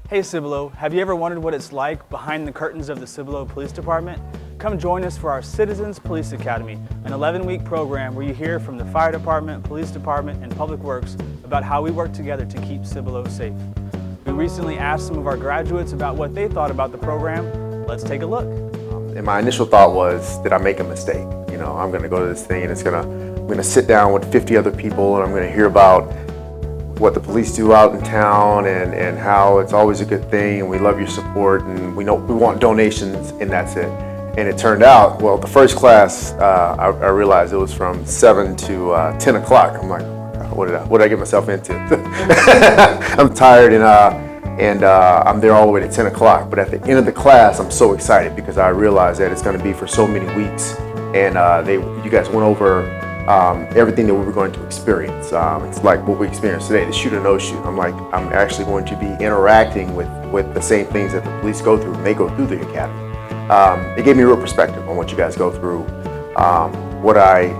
Hey Cibolo, have you ever wondered what it's like behind the curtains of the Cibolo Police Department? Come join us for our Citizens Police Academy, an 11-week program where you hear from the Fire Department, Police Department, and Public Works about how we work together to keep Cibolo safe. We recently asked some of our graduates about what they thought about the program. Let's take a look. And my initial thought was, did I make a mistake? You know, I'm gonna go to this thing and I'm gonna sit down with 50 other people and I'm gonna hear about what the police do out in town and how it's always a good thing and we love your support and we want donations and that's it. And it turned out, well, the first class, I realized it was from 7 to 10 o'clock. I'm like, what did I get myself into? I'm tired and I'm there all the way to 10 o'clock. But at the end of the class, I'm so excited because I realized that it's gonna be for so many weeks. And you guys went over everything that we were going to experience. It's like what we experienced today, the shoot or no shoot. I'm actually going to be interacting with the same things that the police go through when they go through the academy. It gave me a real perspective on what you guys go through. What I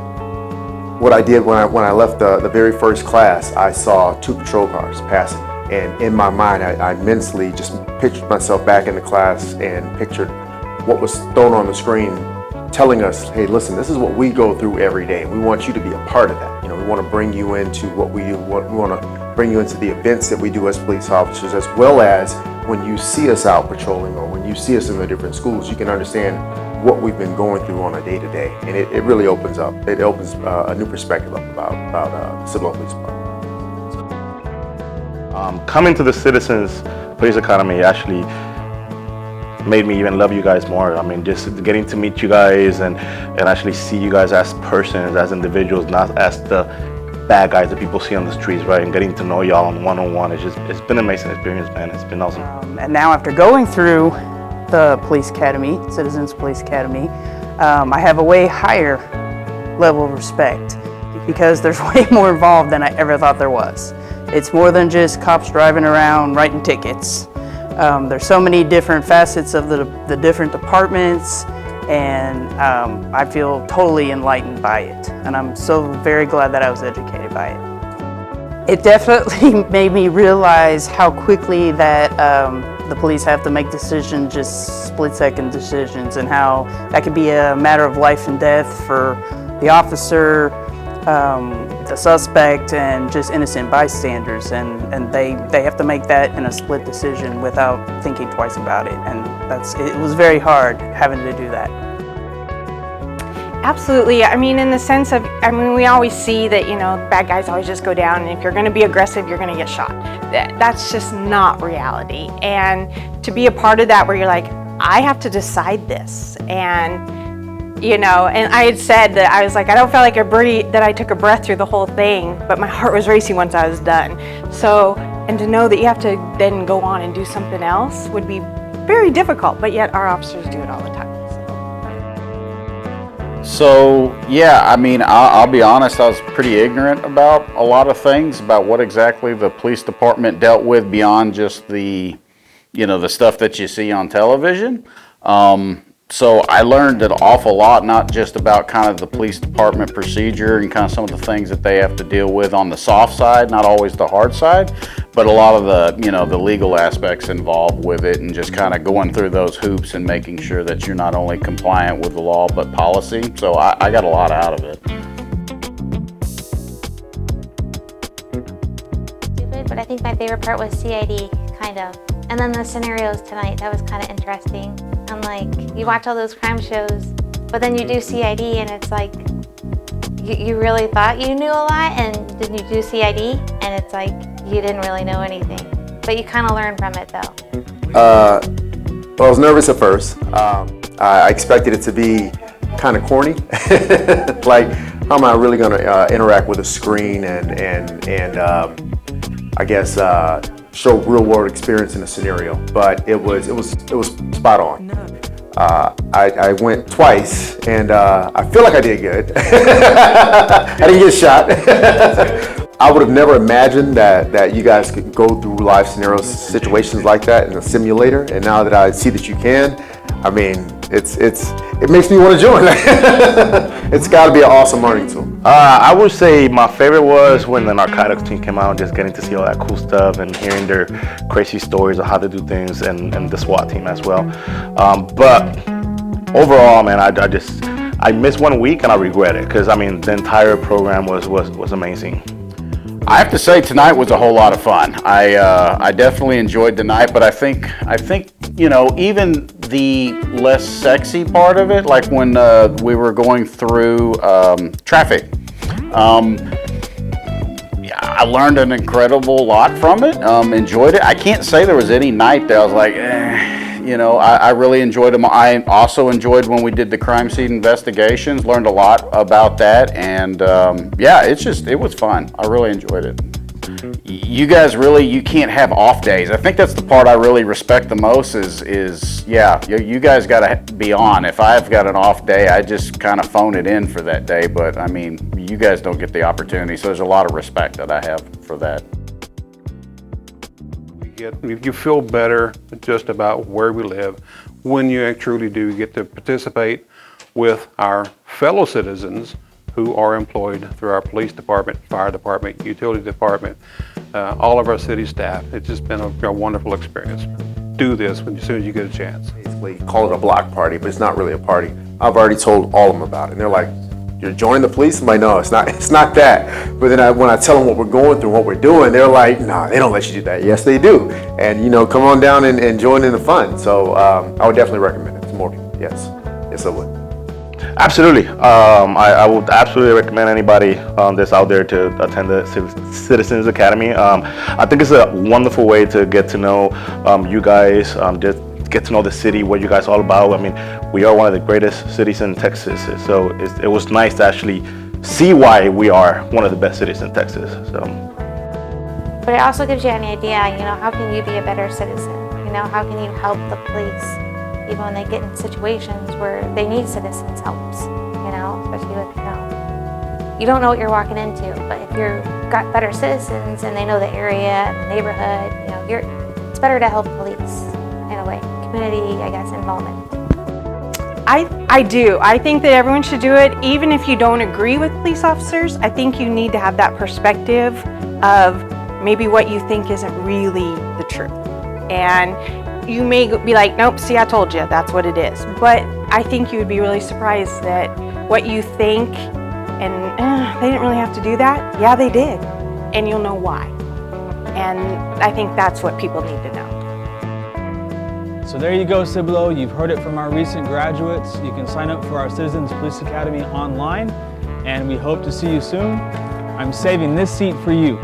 did when I left the very first class, I saw 2 patrol cars passing. And in my mind, I mentally just pictured myself back in the class and pictured what was thrown on the screen telling us, hey, listen, this is what we go through every day. We want you to be a part of that. You know, we want to bring you into what we do. We want to bring you into the events that we do as police officers, as well as when you see us out patrolling or when you see us in the different schools, you can understand what we've been going through on a day-to-day. And it really opens up. It opens a new perspective up about the Cibolo Police Department. Coming to the Citizens Police Academy actually made me even love you guys more. I mean, just getting to meet you guys and actually see you guys as persons, as individuals, not as the bad guys that people see on the streets, right? And getting to know y'all on one-on-one, it's been an amazing experience, man. It's been awesome. And now after going through the Police Academy, Citizens Police Academy, I have a way higher level of respect because there's way more involved than I ever thought there was. It's more than just cops driving around writing tickets. There's so many different facets of the different departments, and I feel totally enlightened by it. And I'm so very glad that I was educated by it. It definitely made me realize how quickly that the police have to make decisions, just split-second decisions, and how that could be a matter of life and death for the officer, the suspect, and just innocent bystanders, and they have to make that in a split decision without thinking twice about it, and it was very hard having to do that. Absolutely. I mean, in the sense of, we always see that, bad guys always just go down, and if you're going to be aggressive, you're going to get shot. That's just not reality. And to be a part of that where you're like, I have to decide this, and and I had said that I was like, I don't feel like that I took a breath through the whole thing, but my heart was racing once I was done. So, and to know that you have to then go on and do something else would be very difficult, but yet our officers do it all the time. So yeah, I'll be honest, I was pretty ignorant about a lot of things, about what exactly the police department dealt with beyond just the stuff that you see on television. So I learned an awful lot, not just about kind of the police department procedure and kind of some of the things that they have to deal with on the soft side, not always the hard side, but a lot of the legal aspects involved with it, and just kind of going through those hoops and making sure that you're not only compliant with the law but policy. So I got a lot out of it. Stupid, but I think my favorite part was CID, kind of. And then the scenarios tonight, that was kind of interesting. I'm like, you watch all those crime shows, but then you do CID and it's like, you really thought you knew a lot, and then you do CID and it's like, you didn't really know anything. But you kind of learn from it though. Well, I was nervous at first. I expected it to be kind of corny. Like, how am I really gonna interact with a screen and I guess, show real world experience in a scenario, but it was spot on. I went twice and I feel like I did good. I didn't get shot. I would have never imagined that you guys could go through live scenarios, situations like that in a simulator, and now that I see that you can, it makes me want to join. It's got to be an awesome learning tool. I would say my favorite was when the narcotics team came out, just getting to see all that cool stuff and hearing their crazy stories of how to do things, and the SWAT team as well. But overall, man, I missed 1 week and I regret it, because I mean the entire program was amazing. I have to say tonight was a whole lot of fun. I definitely enjoyed the night, but I think you know, even the less sexy part of it, like when we were going through traffic, yeah, I learned an incredible lot from it. Enjoyed it. I can't say there was any night that I was like, you know, I really enjoyed them. I also enjoyed when we did the crime scene investigations, learned a lot about that, and yeah, it was fun. I really enjoyed it. You guys you can't have off days. I think that's the part I really respect the most is yeah, you guys gotta be on. If I've got an off day, I just kind of phone it in for that day, but I mean, you guys don't get the opportunity, so there's a lot of respect that I have for that. You feel better just about where we live when you truly do get to participate with our fellow citizens who are employed through our police department, fire department, utility department, all of our city staff. It's just been a wonderful experience. Do this as soon as you get a chance. Basically call it a block party, but it's not really a party. I've already told all of them about it, and they're like, "You're joining the police?" I'm like, "No, it's not that." But then when I tell them what we're going through, what we're doing, they're like, "Nah, they don't let you do that." Yes, they do. And you know, come on down and join in the fun. So I would definitely recommend it to more people. Yes, I would. Absolutely. I would absolutely recommend anybody that's out there to attend the Citizens Academy. I think it's a wonderful way to get to know you guys, just get to know the city, what you guys are all about. I mean, we are one of the greatest cities in Texas, so it was nice to actually see why we are one of the best cities in Texas. So. But it also gives you an idea, you know, how can you be a better citizen? You know, how can you help the police, even when they get in situations where they need citizens' helps, you know, especially with, you know, you don't know what you're walking into, but if you've got better citizens and they know the area and the neighborhood, you know, it's better to help police in a way. Community, I guess, involvement. I do. I think that everyone should do it, even if you don't agree with police officers. I think you need to have that perspective of maybe what you think isn't really the truth. And you may be like, nope, see, I told you, that's what it is. But I think you would be really surprised that what you think, and they didn't really have to do that. Yeah, they did. And you'll know why. And I think that's what people need to know. So there you go, Cibolo. You've heard it from our recent graduates. You can sign up for our Citizens Police Academy online, and we hope to see you soon. I'm saving this seat for you.